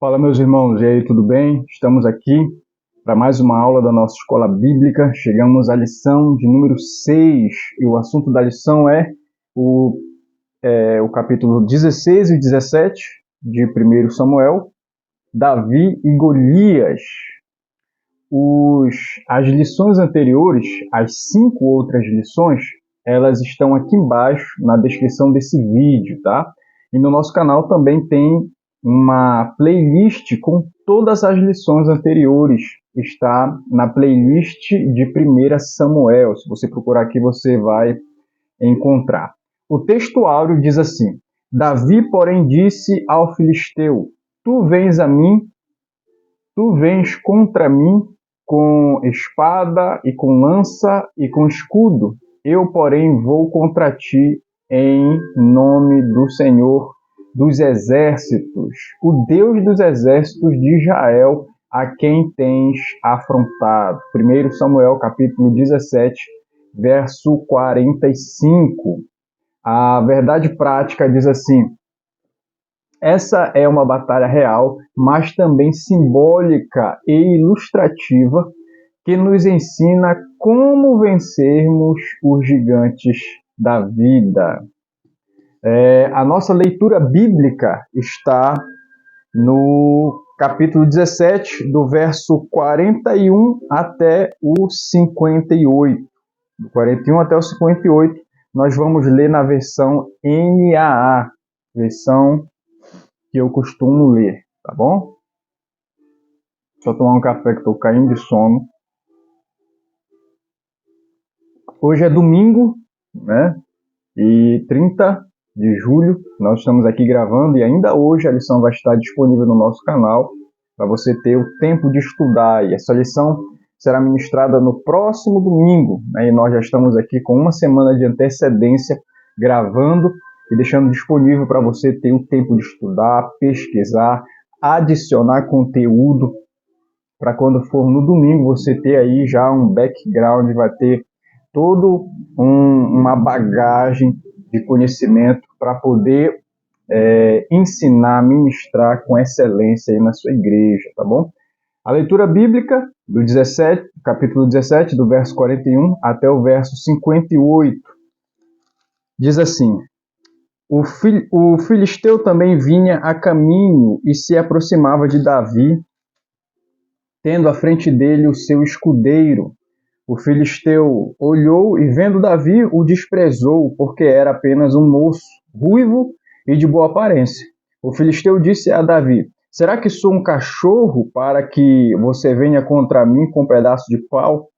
Fala, meus irmãos, e aí, tudo bem? Estamos aqui para mais uma aula da nossa escola bíblica. Chegamos à lição de número 6 e o assunto da lição é o capítulo 16 e 17 de 1 Samuel, Davi e Golias. As lições anteriores, as 5 outras lições, elas estão aqui embaixo na descrição desse vídeo, tá? E no nosso canal também tem uma playlist com todas as lições anteriores. Está na playlist de 1 Samuel. Se você procurar aqui, você vai encontrar. O texto áureo diz assim: Davi, porém, disse ao filisteu: Tu vens contra mim com espada e com lança e com escudo. Eu, porém, vou contra ti em nome do Senhor dos exércitos, o Deus dos exércitos de Israel, a quem tens afrontado. 1 Samuel, capítulo 17, verso 45. A verdade prática diz assim: essa é uma batalha real, mas também simbólica e ilustrativa, que nos ensina como vencermos os gigantes da vida. A nossa leitura bíblica está no capítulo 17, do verso 41 até o 58. Do 41 até o 58, nós vamos ler na versão NAA, versão que eu costumo ler, tá bom? Só tomar um café que estou caindo de sono. Hoje é domingo, né? E 30 de julho, nós estamos aqui gravando e ainda hoje a lição vai estar disponível no nosso canal para você ter o tempo de estudar. E essa lição será ministrada no próximo domingo, né? E nós já estamos aqui com uma semana de antecedência gravando e deixando disponível para você ter o tempo de estudar, pesquisar, adicionar conteúdo, para quando for no domingo você ter aí já um background, vai ter todo uma bagagem de conhecimento para poder ensinar, ministrar com excelência aí na sua igreja, tá bom? A leitura bíblica do 17, capítulo 17, do verso 41 até o verso 58, diz assim: o filisteu também vinha a caminho e se aproximava de Davi, tendo à frente dele o seu escudeiro. O filisteu olhou e, vendo Davi, o desprezou, porque era apenas um moço, ruivo e de boa aparência. O filisteu disse a Davi: Será que sou um cachorro para que você venha contra mim com um pedaço de pau?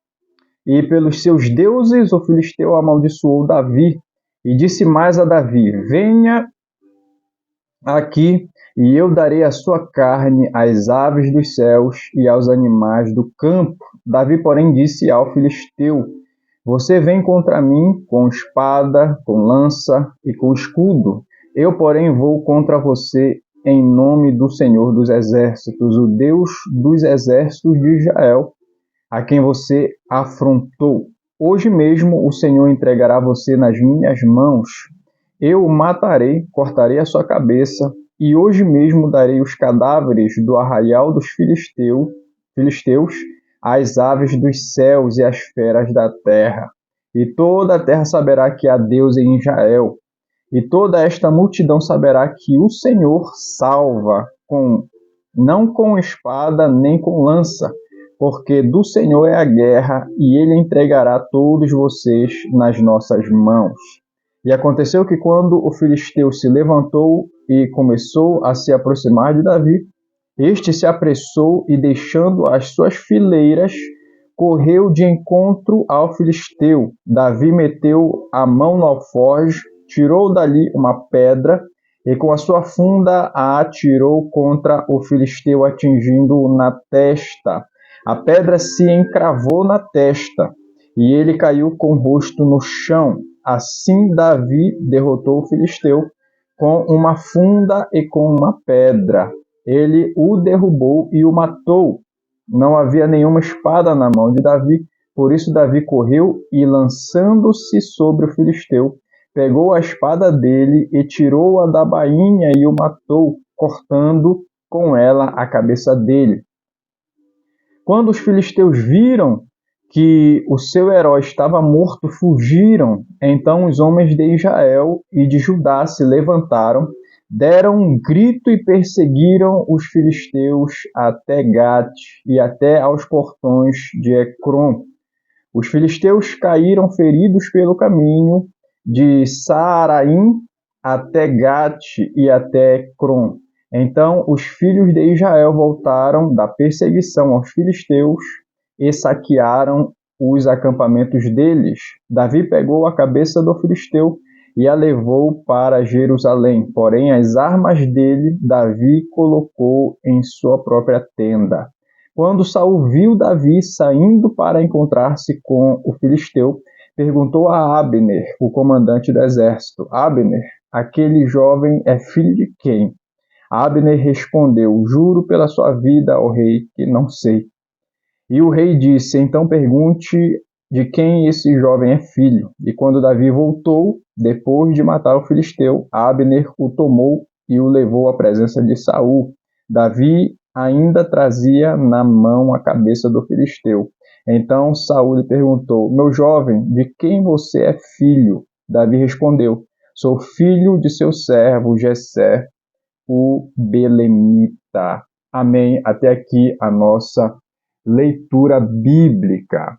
E pelos seus deuses o filisteu amaldiçoou Davi. E disse mais a Davi: Venha aqui, e eu darei a sua carne às aves dos céus e aos animais do campo. Davi, porém, disse ao filisteu: Você vem contra mim com espada, com lança e com escudo. Eu, porém, vou contra você em nome do Senhor dos exércitos, o Deus dos exércitos de Israel, a quem você afrontou. Hoje mesmo o Senhor entregará você nas minhas mãos. Eu o matarei, cortarei a sua cabeça, e hoje mesmo darei os cadáveres do arraial dos filisteus às aves dos céus e às feras da terra. E toda a terra saberá que há Deus em Israel, e toda esta multidão saberá que o Senhor salva, não com espada nem com lança, porque do Senhor é a guerra, e ele entregará todos vocês nas nossas mãos. E aconteceu que quando o filisteu se levantou e começou a se aproximar de Davi, este se apressou e, deixando as suas fileiras, correu de encontro ao filisteu. Davi meteu a mão no alforje, tirou dali uma pedra e com a sua funda a atirou contra o filisteu, atingindo-o na testa. A pedra se encravou na testa e ele caiu com o rosto no chão. Assim Davi derrotou o filisteu com uma funda e com uma pedra. Ele o derrubou e o matou. Não havia nenhuma espada na mão de Davi, por isso Davi correu e, lançando-se sobre o filisteu, pegou a espada dele e tirou-a da bainha e o matou, cortando com ela a cabeça dele. Quando os filisteus viram que o seu herói estava morto, fugiram. Então os homens de Israel e de Judá se levantaram, deram um grito e perseguiram os filisteus até Gate e até aos portões de Ecrom. Os filisteus caíram feridos pelo caminho de Saaraim até Gate e até Ecrom. Então os filhos de Israel voltaram da perseguição aos filisteus e saquearam os acampamentos deles. Davi pegou a cabeça do filisteu e a levou para Jerusalém. Porém, as armas dele, Davi colocou em sua própria tenda. Quando Saul viu Davi saindo para encontrar-se com o filisteu, perguntou a Abner, o comandante do exército: Abner, aquele jovem é filho de quem? Abner respondeu: Juro pela sua vida, ó rei, que não sei. E o rei disse: Então pergunte de quem esse jovem é filho. E quando Davi voltou, depois de matar o filisteu, Abner o tomou e o levou à presença de Saul. Davi ainda trazia na mão a cabeça do filisteu. Então Saul lhe perguntou: Meu jovem, de quem você é filho? Davi respondeu: Sou filho de seu servo Jessé, o belemita. Amém. Até aqui a nossa leitura bíblica.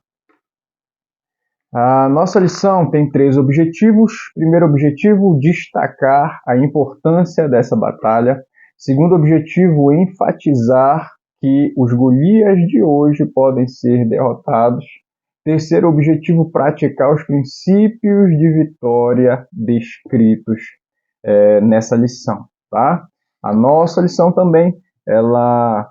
A nossa lição tem 3 objetivos. Primeiro objetivo, destacar a importância dessa batalha. Segundo objetivo, enfatizar que os Golias de hoje podem ser derrotados. Terceiro objetivo, praticar os princípios de vitória descritos nessa lição, tá? A nossa lição também, ela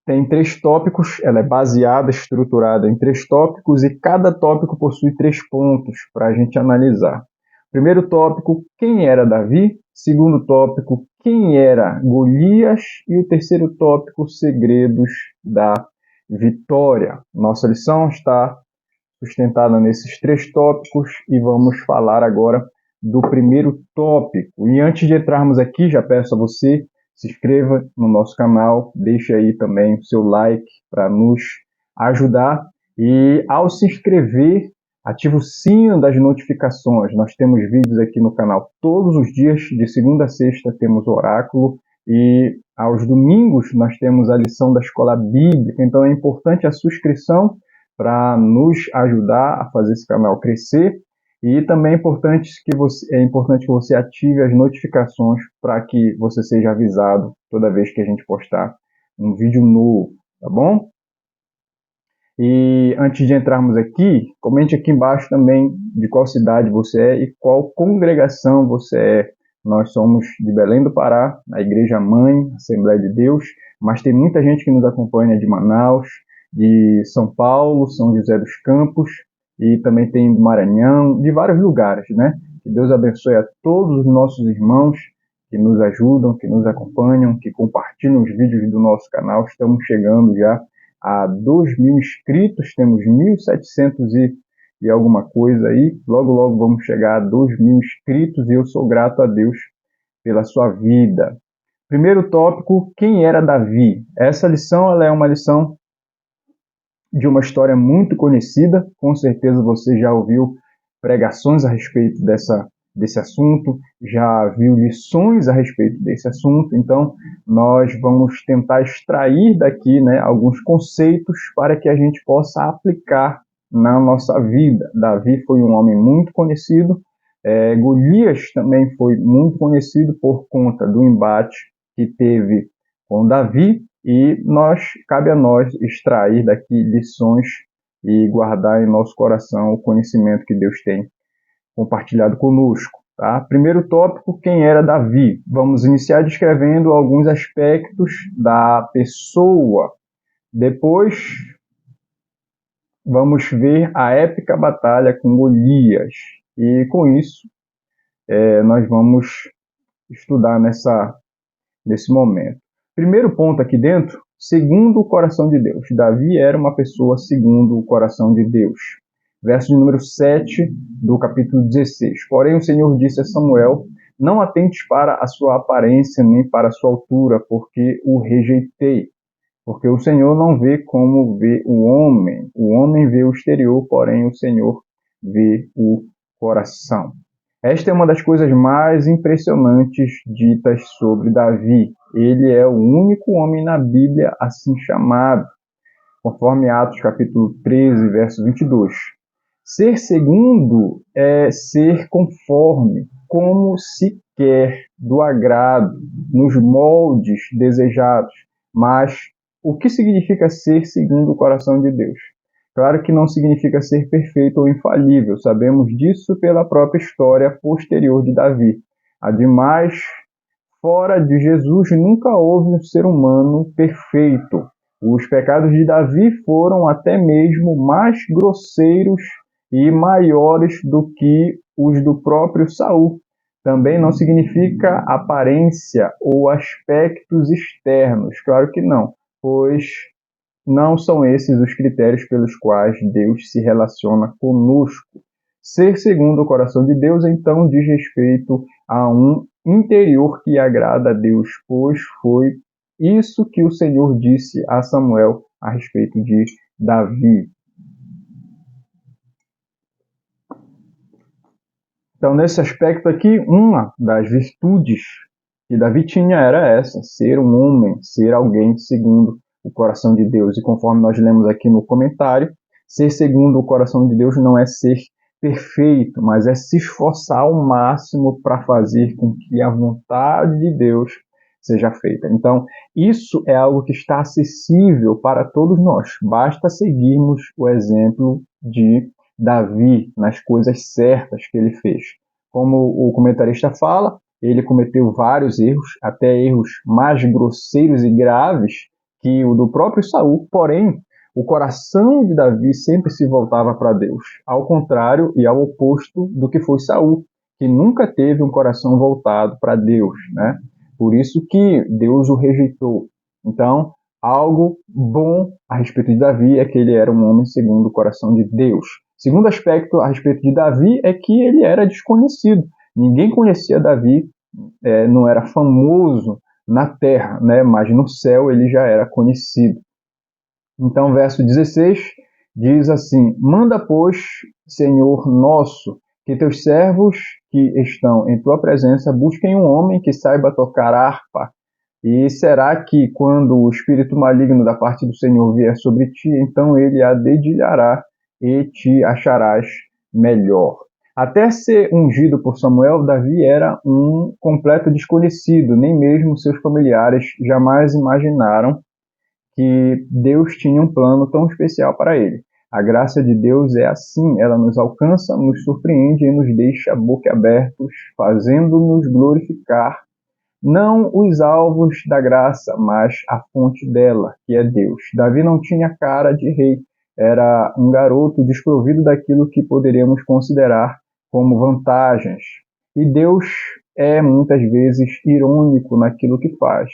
tem 3 tópicos, ela é baseada, estruturada em 3 tópicos e cada tópico possui 3 pontos para a gente analisar. Primeiro tópico, quem era Davi? Segundo tópico, quem era Golias? E o terceiro tópico, segredos da vitória. Nossa lição está sustentada nesses 3 tópicos e vamos falar agora do primeiro tópico. E antes de entrarmos aqui, já peço a você, se inscreva no nosso canal, deixe aí também o seu like para nos ajudar. E ao se inscrever, ative o sino das notificações. Nós temos vídeos aqui no canal todos os dias, de segunda a sexta temos oráculo e aos domingos nós temos a lição da escola bíblica. Então é importante a sua inscrição para nos ajudar a fazer esse canal crescer. E também é importante que você ative as notificações para que você seja avisado toda vez que a gente postar um vídeo novo, tá bom? E antes de entrarmos aqui, comente aqui embaixo também de qual cidade você é e qual congregação você é. Nós somos de Belém do Pará, a Igreja Mãe, Assembleia de Deus, mas tem muita gente que nos acompanha de Manaus, de São Paulo, São José dos Campos, e também tem do Maranhão, de vários lugares, né? Que Deus abençoe a todos os nossos irmãos que nos ajudam, que nos acompanham, que compartilham os vídeos do nosso canal. Estamos chegando já a 2.000 inscritos, temos 1.700 e alguma coisa aí. Logo, logo vamos chegar a 2.000 inscritos e eu sou grato a Deus pela sua vida. Primeiro tópico, quem era Davi? Essa lição ela é uma lição de uma história muito conhecida, com certeza você já ouviu pregações a respeito desse assunto, já viu lições a respeito desse assunto, então nós vamos tentar extrair daqui, né, alguns conceitos para que a gente possa aplicar na nossa vida. Davi foi um homem muito conhecido, Golias também foi muito conhecido por conta do embate que teve com Davi, e cabe a nós extrair daqui lições e guardar em nosso coração o conhecimento que Deus tem compartilhado conosco. Tá? Primeiro tópico, quem era Davi? Vamos iniciar descrevendo alguns aspectos da pessoa. Depois, vamos ver a épica batalha com Golias. E com isso, nós vamos estudar nesse momento. Primeiro ponto aqui dentro, segundo o coração de Deus. Davi era uma pessoa segundo o coração de Deus. Verso de número 7 do capítulo 16. Porém o Senhor disse a Samuel: Não atentes para a sua aparência, nem para a sua altura, porque o rejeitei. Porque o Senhor não vê como vê o homem. O homem vê o exterior, porém o Senhor vê o coração. Esta é uma das coisas mais impressionantes ditas sobre Davi. Ele é o único homem na Bíblia assim chamado, conforme Atos capítulo 13, verso 22. Ser segundo é ser conforme, como se quer, do agrado, nos moldes desejados. Mas o que significa ser segundo o coração de Deus? Claro que não significa ser perfeito ou infalível, sabemos disso pela própria história posterior de Davi. Ademais, fora de Jesus nunca houve um ser humano perfeito. Os pecados de Davi foram até mesmo mais grosseiros e maiores do que os do próprio Saul. Também não significa aparência ou aspectos externos, claro que não, pois não são esses os critérios pelos quais Deus se relaciona conosco. Ser segundo o coração de Deus, então, diz respeito a um interior que agrada a Deus, pois foi isso que o Senhor disse a Samuel a respeito de Davi. Então, nesse aspecto aqui, uma das virtudes que Davi tinha era essa, ser um homem, ser alguém segundo o coração de Deus. E conforme nós lemos aqui no comentário, ser segundo o coração de Deus não é ser perfeito, mas é se esforçar ao máximo para fazer com que a vontade de Deus seja feita. Então, isso é algo que está acessível para todos nós. Basta seguirmos o exemplo de Davi nas coisas certas que ele fez. Como o comentarista fala, ele cometeu vários erros, até erros mais grosseiros e graves que o do próprio Saul, porém, o coração de Davi sempre se voltava para Deus, ao contrário e ao oposto do que foi Saul, que nunca teve um coração voltado para Deus, né? Por isso que Deus o rejeitou. Então, algo bom a respeito de Davi é que ele era um homem segundo o coração de Deus. Segundo aspecto a respeito de Davi é que ele era desconhecido. Ninguém conhecia Davi, não era famoso na terra, né? Mas no céu ele já era conhecido. Então, verso 16 diz assim: Manda, pois, Senhor nosso, que teus servos que estão em tua presença busquem um homem que saiba tocar harpa. E será que quando o espírito maligno da parte do Senhor vier sobre ti, então ele a dedilhará e te acharás melhor. Até ser ungido por Samuel, Davi era um completo desconhecido, nem mesmo seus familiares jamais imaginaram que Deus tinha um plano tão especial para ele. A graça de Deus é assim, ela nos alcança, nos surpreende e nos deixa boquiabertos, fazendo-nos glorificar não os alvos da graça, mas a fonte dela, que é Deus. Davi não tinha cara de rei, era um garoto desprovido daquilo que poderíamos considerar como vantagens. E Deus é muitas vezes irônico naquilo que faz.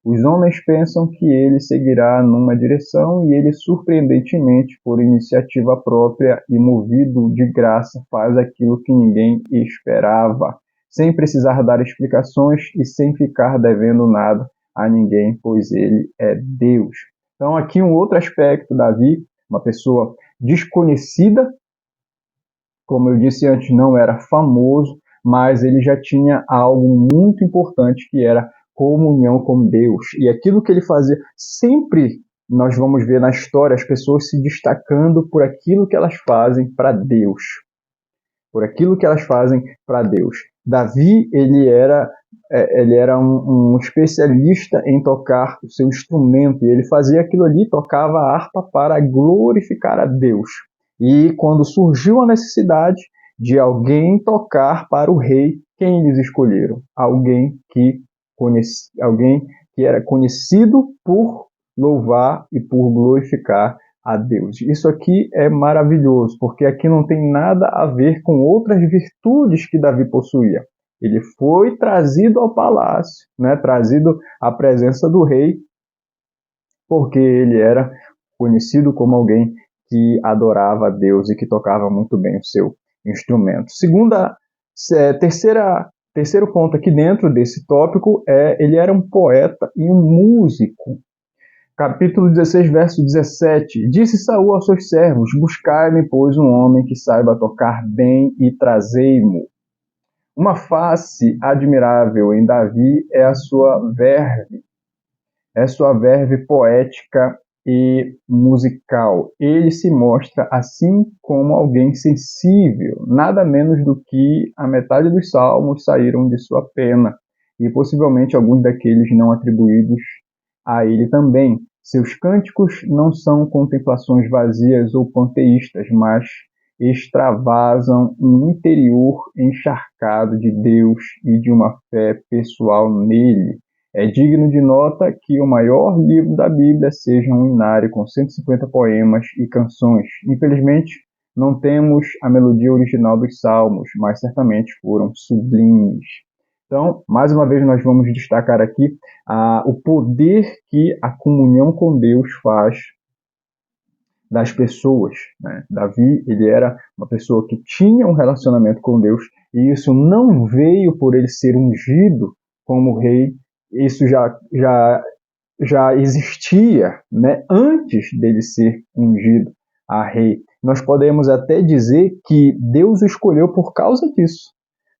Os homens pensam que ele seguirá numa direção e ele, surpreendentemente, por iniciativa própria e movido de graça, faz aquilo que ninguém esperava, sem precisar dar explicações e sem ficar devendo nada a ninguém, pois ele é Deus. Então, aqui um outro aspecto, Davi, uma pessoa desconhecida, como eu disse antes, não era famoso, mas ele já tinha algo muito importante, que era comunhão com Deus. E aquilo que ele fazia, sempre nós vamos ver na história as pessoas se destacando por aquilo que elas fazem para Deus. Por aquilo que elas fazem para Deus. Davi, ele era um especialista em tocar o seu instrumento, e ele fazia aquilo ali, tocava a harpa para glorificar a Deus. E quando surgiu a necessidade de alguém tocar para o rei, quem eles escolheram? Alguém que era conhecido por louvar e por glorificar a Deus. Isso aqui é maravilhoso, porque aqui não tem nada a ver com outras virtudes que Davi possuía. Ele foi trazido ao palácio, né, trazido à presença do rei, porque ele era conhecido como alguém que adorava a Deus e que tocava muito bem o seu instrumento. Terceira terceiro ponto aqui dentro desse tópico ele era um poeta e um músico. Capítulo 16, verso 17. Disse Saul aos seus servos: buscai-me, pois, um homem que saiba tocar bem e trazei-mo. Uma face admirável em Davi é a sua verve poética e musical. Ele se mostra assim como alguém sensível, nada menos do que a metade dos salmos saíram de sua pena, e possivelmente alguns daqueles não atribuídos a ele também. Seus cânticos não são contemplações vazias ou panteístas, mas extravasam um interior encharcado de Deus e de uma fé pessoal nele. É digno de nota que o maior livro da Bíblia seja um inário com 150 poemas e canções. Infelizmente, não temos a melodia original dos Salmos, mas certamente foram sublimes. Então, mais uma vez, nós vamos destacar aqui o poder que a comunhão com Deus faz das pessoas, né? Davi, ele era uma pessoa que tinha um relacionamento com Deus, e isso não veio por ele ser ungido como rei, isso já existia, né, antes dele ser ungido a rei. Nós podemos até dizer que Deus o escolheu por causa disso,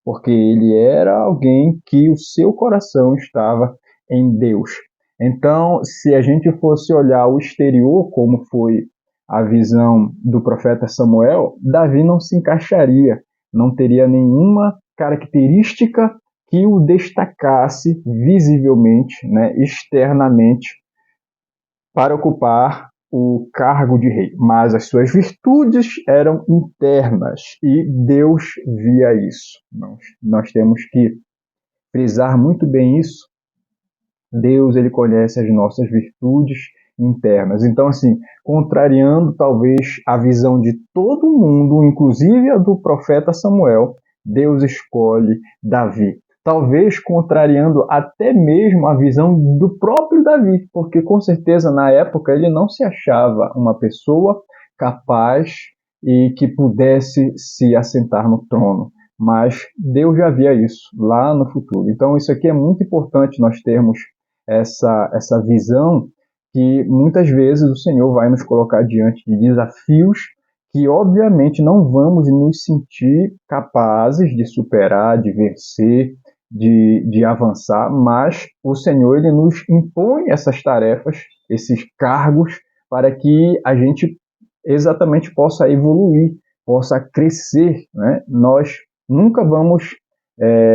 porque ele era alguém que o seu coração estava em Deus. Então, se a gente fosse olhar o exterior, como foi a visão do profeta Samuel, Davi não se encaixaria, não teria nenhuma característica que o destacasse visivelmente, né, externamente, para ocupar o cargo de rei. Mas as suas virtudes eram internas e Deus via isso. Nós temos que frisar muito bem isso. Deus, ele conhece as nossas virtudes internas. Então, assim, contrariando talvez a visão de todo mundo, inclusive a do profeta Samuel, Deus escolhe Davi. Talvez contrariando até mesmo a visão do próprio Davi, porque com certeza na época ele não se achava uma pessoa capaz e que pudesse se assentar no trono. Mas Deus já via isso lá no futuro. Então isso aqui é muito importante nós termos essa visão que muitas vezes o Senhor vai nos colocar diante de desafios que obviamente não vamos nos sentir capazes de superar, de vencer, de avançar, mas o Senhor ele nos impõe essas tarefas, esses cargos, para que a gente exatamente possa evoluir, possa crescer, né? Nós nunca vamos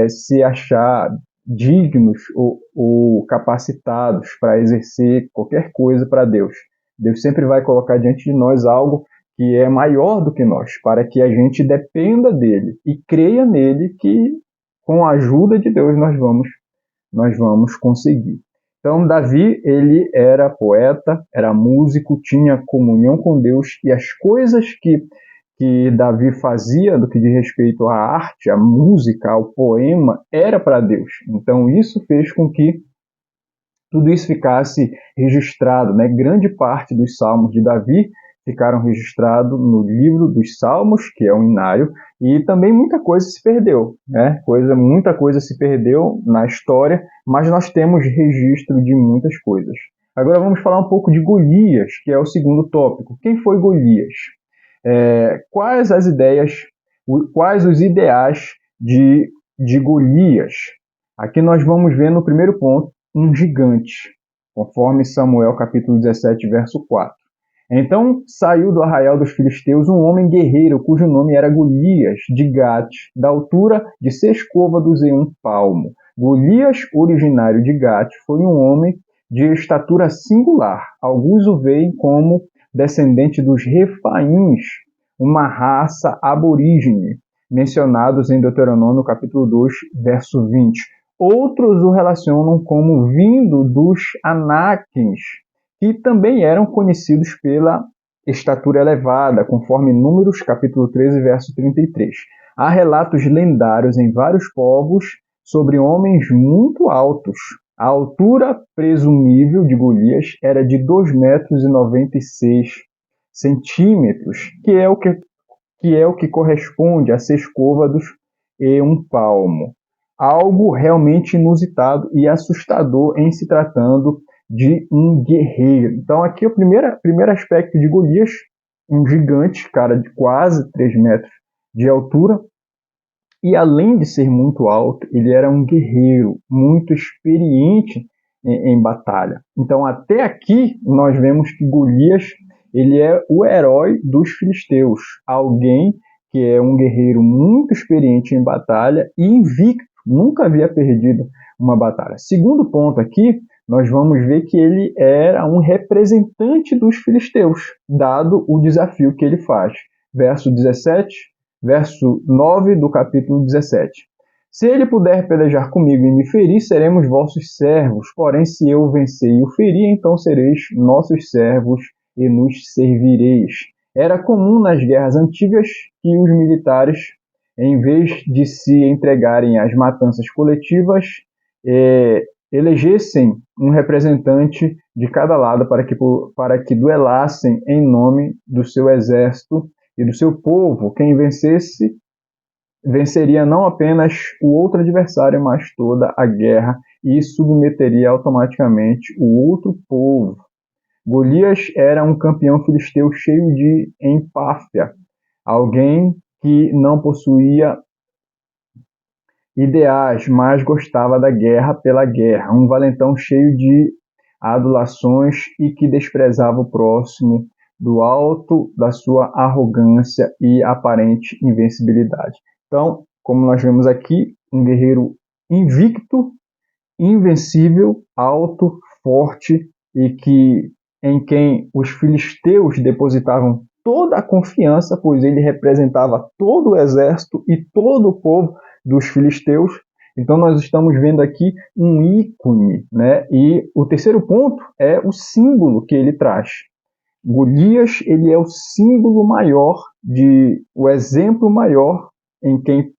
se achar dignos ou capacitados para exercer qualquer coisa para Deus. Deus sempre vai colocar diante de nós algo que é maior do que nós, para que a gente dependa dele e creia nele que com a ajuda de Deus nós vamos conseguir. Então Davi, ele era poeta, era músico, tinha comunhão com Deus, e as coisas que Davi fazia do que diz respeito à arte, à música, ao poema, era para Deus. Então isso fez com que tudo isso ficasse registrado, né? Grande parte dos salmos de Davi ficaram registrados no livro dos Salmos, que é um inário, e também muita coisa se perdeu, né? Muita coisa se perdeu na história, mas nós temos registro de muitas coisas. Agora vamos falar um pouco de Golias, que é o segundo tópico. Quem foi Golias? Quais as ideias, quais os ideais de Golias? Aqui nós vamos ver no primeiro ponto um gigante, conforme Samuel capítulo 17, verso 4. Então saiu do arraial dos filisteus um homem guerreiro, cujo nome era Golias, de Gate, da altura de 6 côvados e 1 palmo. Golias, originário de Gate, foi um homem de estatura singular. Alguns o veem como descendente dos Refaíns, uma raça aborígene, mencionados em Deuteronômio capítulo 2, verso 20. Outros o relacionam como vindo dos Anáquins, que também eram conhecidos pela estatura elevada, conforme Números capítulo 13, verso 33. Há relatos lendários em vários povos sobre homens muito altos. A altura presumível de Golias era de 2,96 centímetros, que é o que corresponde a 6 côvados e 1 palmo. algo realmente inusitado e assustador em se tratando de um guerreiro. Então aqui o primeiro aspecto de Golias, um gigante, cara, de quase 3 metros de altura, e além de ser muito alto, ele era um guerreiro muito experiente em batalha. Então até aqui nós vemos que Golias, ele é o herói dos filisteus, alguém que é um guerreiro muito experiente em batalha e invicto, nunca havia perdido uma batalha. Segundo ponto aqui, nós vamos ver que ele era um representante dos filisteus, dado o desafio que ele faz. Verso 17, verso 9 do capítulo 17. Se ele puder pelejar comigo e me ferir, seremos vossos servos. Porém, se eu o vencer e o ferir, então sereis nossos servos e nos servireis. Era comum nas guerras antigas que os militares, em vez de se entregarem às matanças coletivas, elegessem um representante de cada lado para que duelassem em nome do seu exército e do seu povo. Quem vencesse, venceria não apenas o outro adversário, mas toda a guerra e submeteria automaticamente o outro povo. Golias era um campeão filisteu cheio de empáfia, alguém que não possuía ideais, mas gostava da guerra pela guerra, um valentão cheio de adulações e que desprezava o próximo do alto da sua arrogância e aparente invencibilidade. Então, como nós vemos aqui, um guerreiro invicto, invencível, alto, forte e que em quem os filisteus depositavam toda a confiança, pois ele representava todo o exército e todo o povo dos filisteus. Então nós estamos vendo aqui um ícone, né? E o terceiro ponto é o símbolo que ele traz. Golias, ele é o símbolo maior, o exemplo maior em quem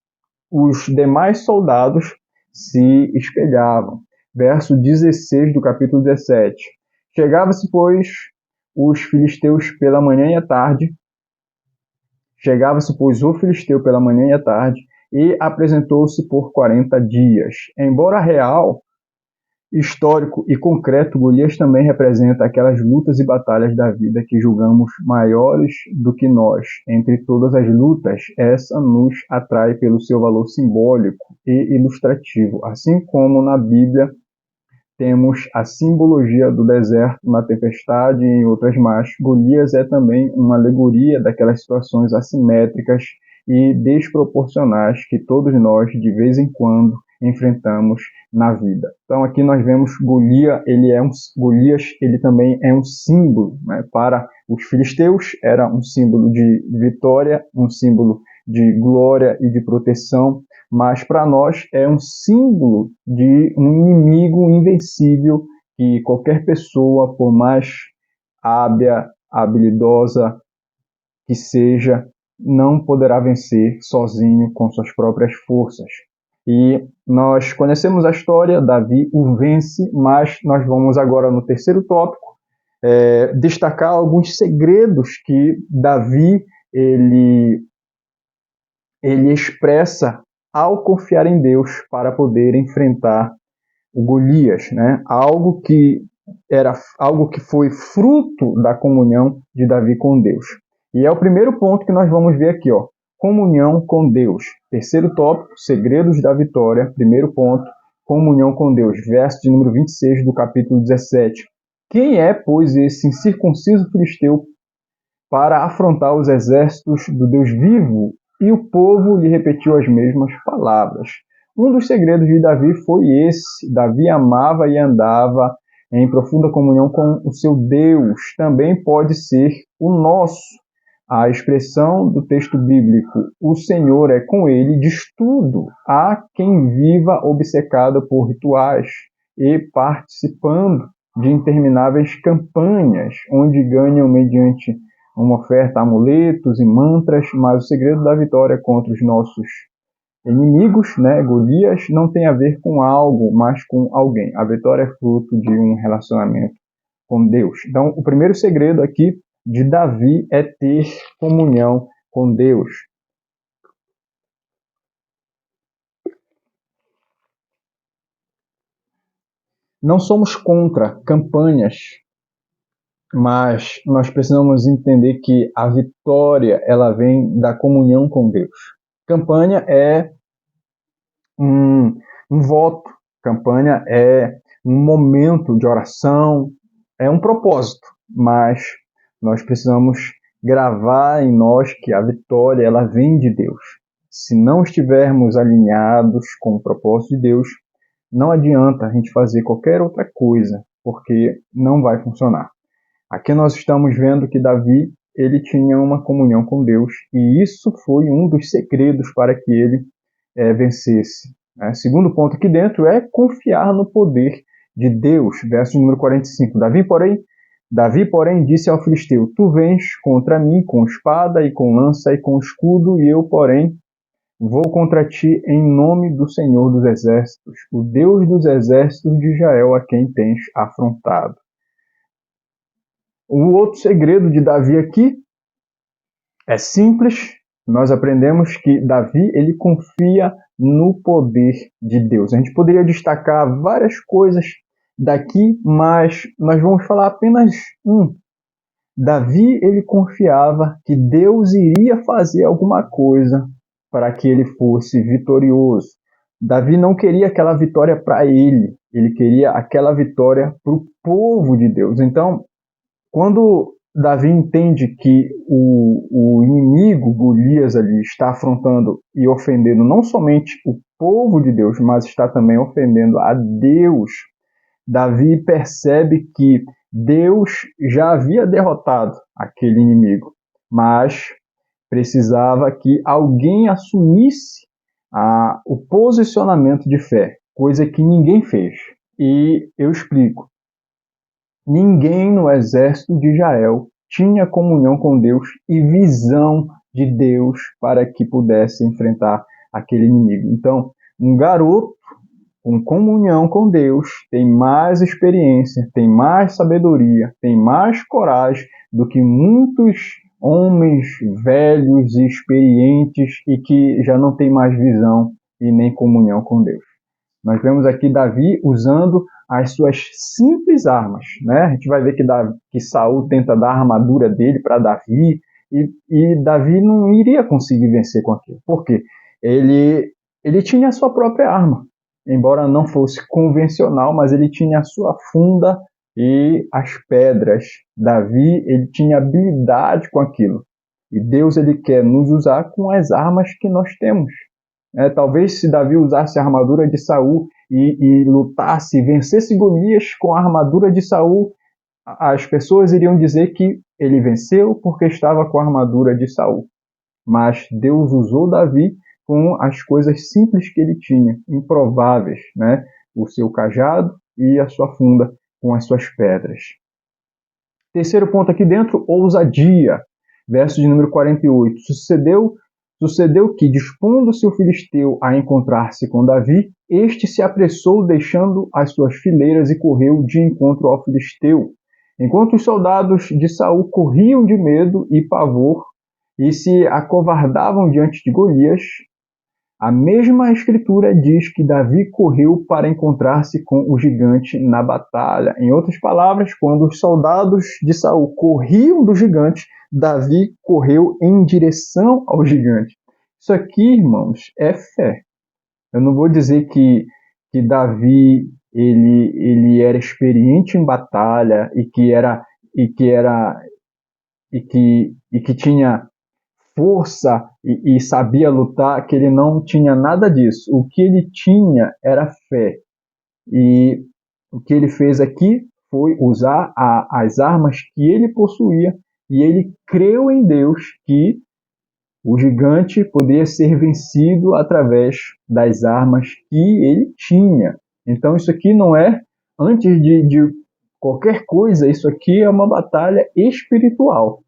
os demais soldados se espelhavam. Verso 16 do capítulo 17. Chegava-se, pois, os filisteus pela manhã e à tarde, chegava-se, pois, o filisteu pela manhã e à tarde, e apresentou-se por 40 dias. Embora real, histórico e concreto, Golias também representa aquelas lutas e batalhas da vida que julgamos maiores do que nós. Entre todas as lutas, essa nos atrai pelo seu valor simbólico e ilustrativo. Assim como na Bíblia temos a simbologia do deserto na tempestade e em outras mais, Golias é também uma alegoria daquelas situações assimétricas e desproporcionais que todos nós, de vez em quando, enfrentamos na vida. Então aqui nós vemos Golias, ele também é um símbolo, né? Para os filisteus era um símbolo de vitória, um símbolo de glória e de proteção, mas para nós é um símbolo de um inimigo invencível que qualquer pessoa, por mais hábil, habilidosa que seja, não poderá vencer sozinho com suas próprias forças. E nós conhecemos a história, Davi o vence, mas nós vamos agora no terceiro tópico, destacar alguns segredos que Davi ele expressa ao confiar em Deus para poder enfrentar o Golias, né? Algo que foi fruto da comunhão de Davi com Deus. E é o primeiro ponto que nós vamos ver aqui, ó. Comunhão com Deus. Terceiro tópico, segredos da vitória. Primeiro ponto, comunhão com Deus. Verso de número 26 do capítulo 17. Quem é, pois, esse incircunciso filisteu para afrontar os exércitos do Deus vivo? E o povo lhe repetiu as mesmas palavras. Um dos segredos de Davi foi esse. Davi amava e andava em profunda comunhão com o seu Deus. Também pode ser o nosso. A expressão do texto bíblico, o Senhor é com ele, diz tudo. Há quem viva obcecado por rituais e participando de intermináveis campanhas, onde ganham mediante uma oferta, amuletos e mantras, mas o segredo da vitória contra os nossos inimigos, né, Golias, não tem a ver com algo, mas com alguém. A vitória é fruto de um relacionamento com Deus. Então, o primeiro segredo aqui de Davi é ter comunhão com Deus. Não somos contra campanhas, mas nós precisamos entender que a vitória ela vem da comunhão com Deus. Campanha é um voto, campanha é um momento de oração, é um propósito, mas nós precisamos gravar em nós que a vitória ela vem de Deus. Se não estivermos alinhados com o propósito de Deus, não adianta a gente fazer qualquer outra coisa, porque não vai funcionar. Aqui nós estamos vendo que Davi ele tinha uma comunhão com Deus e isso foi um dos segredos para que ele vencesse. Segundo ponto aqui dentro é confiar no poder de Deus. Verso número 45. Davi, porém, disse ao filisteu: Tu vens contra mim com espada e com lança e com escudo, e eu, porém, vou contra ti em nome do Senhor dos Exércitos, o Deus dos Exércitos de Israel, a quem tens afrontado. O outro segredo de Davi aqui é simples. Nós aprendemos que Davi ele confia no poder de Deus. A gente poderia destacar várias coisas daqui, mas nós vamos falar apenas um. Davi ele confiava que Deus iria fazer alguma coisa para que ele fosse vitorioso. Davi não queria aquela vitória para ele queria aquela vitória para o povo de Deus. Então, quando Davi entende que o inimigo Golias ali está afrontando e ofendendo não somente o povo de Deus, mas está também ofendendo a Deus, Davi percebe que Deus já havia derrotado aquele inimigo, mas precisava que alguém assumisse o posicionamento de fé, coisa que ninguém fez. E eu explico. Ninguém no exército de Israel tinha comunhão com Deus e visão de Deus para que pudesse enfrentar aquele inimigo. Então, um garoto com comunhão com Deus tem mais experiência, tem mais sabedoria, tem mais coragem do que muitos homens velhos e experientes e que já não têm mais visão e nem comunhão com Deus. Nós vemos aqui Davi usando as suas simples armas, né? A gente vai ver que Saul tenta dar a armadura dele para Davi e Davi não iria conseguir vencer com aquilo. Por quê? Ele tinha a sua própria arma, embora não fosse convencional, mas ele tinha a sua funda e as pedras. Davi ele tinha habilidade com aquilo. E Deus ele quer nos usar com as armas que nós temos. Talvez se Davi usasse a armadura de Saul e lutasse, vencesse Golias com a armadura de Saul, as pessoas iriam dizer que ele venceu porque estava com a armadura de Saul. Mas Deus usou Davi com as coisas simples que ele tinha, improváveis, né? O seu cajado e a sua funda com as suas pedras. Terceiro ponto aqui dentro, ousadia. Verso de número 48. Sucedeu que, dispondo-se o filisteu a encontrar-se com Davi, este se apressou, deixando as suas fileiras, e correu de encontro ao filisteu. Enquanto os soldados de Saul corriam de medo e pavor e se acovardavam diante de Golias, a mesma escritura diz que Davi correu para encontrar-se com o gigante na batalha. Em outras palavras, quando os soldados de Saul corriam do gigante, Davi correu em direção ao gigante. Isso aqui, irmãos, é fé. Eu não vou dizer que Davi ele era experiente em batalha e que tinha força e sabia lutar, que ele não tinha nada disso. O que ele tinha era fé. E o que ele fez aqui foi usar as armas que ele possuía e ele creu em Deus que o gigante poderia ser vencido através das armas que ele tinha. Então isso aqui não é, antes de qualquer coisa, isso aqui é uma batalha espiritual.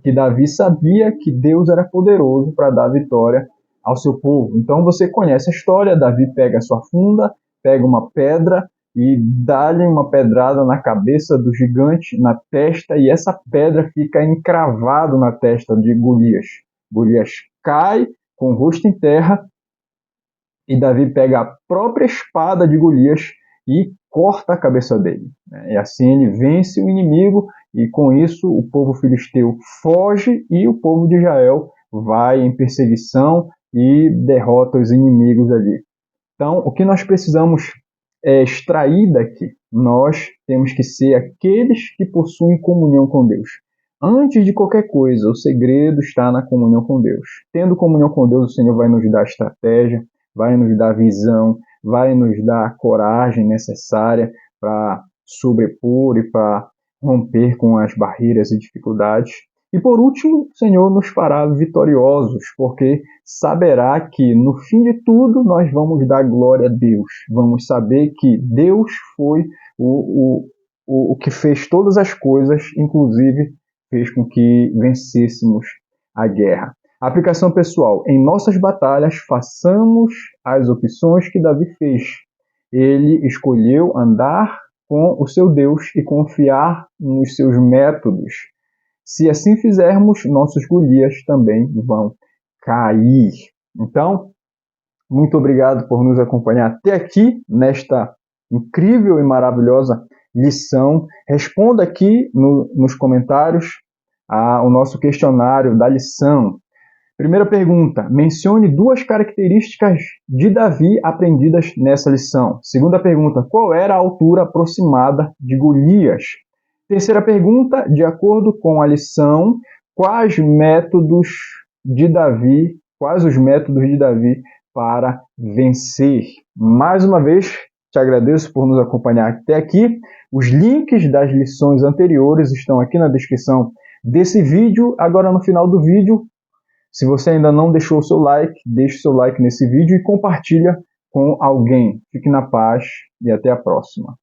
Que Davi sabia que Deus era poderoso para dar vitória ao seu povo. Então você conhece a história, Davi pega a sua funda, pega uma pedra e dá-lhe uma pedrada na cabeça do gigante, na testa, e essa pedra fica encravada na testa de Golias. Golias cai com o rosto em terra e Davi pega a própria espada de Golias e corta a cabeça dele, né? E assim ele vence o inimigo, e com isso o povo filisteu foge e o povo de Israel vai em perseguição e derrota os inimigos ali. Então, o que nós precisamos extrair daqui? Nós temos que ser aqueles que possuem comunhão com Deus. Antes de qualquer coisa, o segredo está na comunhão com Deus. Tendo comunhão com Deus, o Senhor vai nos dar estratégia, vai nos dar visão, vai nos dar a coragem necessária para sobrepor e para romper com as barreiras e dificuldades. E por último, o Senhor nos fará vitoriosos, porque saberá que no fim de tudo nós vamos dar glória a Deus. Vamos saber que Deus foi o que fez todas as coisas, inclusive fez com que vencêssemos a guerra. Aplicação pessoal. Em nossas batalhas, façamos as opções que Davi fez. Ele escolheu andar com o seu Deus e confiar nos seus métodos. Se assim fizermos, nossos Golias também vão cair. Então, muito obrigado por nos acompanhar até aqui nesta incrível e maravilhosa lição. Responda aqui nos comentários o nosso questionário da lição. Primeira pergunta: mencione 2 características de Davi aprendidas nessa lição. Segunda pergunta: qual era a altura aproximada de Golias? Terceira pergunta: de acordo com a lição, quais os métodos de Davi para vencer? Mais uma vez, te agradeço por nos acompanhar até aqui. Os links das lições anteriores estão aqui na descrição desse vídeo. Agora, no final do vídeo, se você ainda não deixou o seu like, deixe o seu like nesse vídeo e compartilha com alguém. Fique na paz e até a próxima.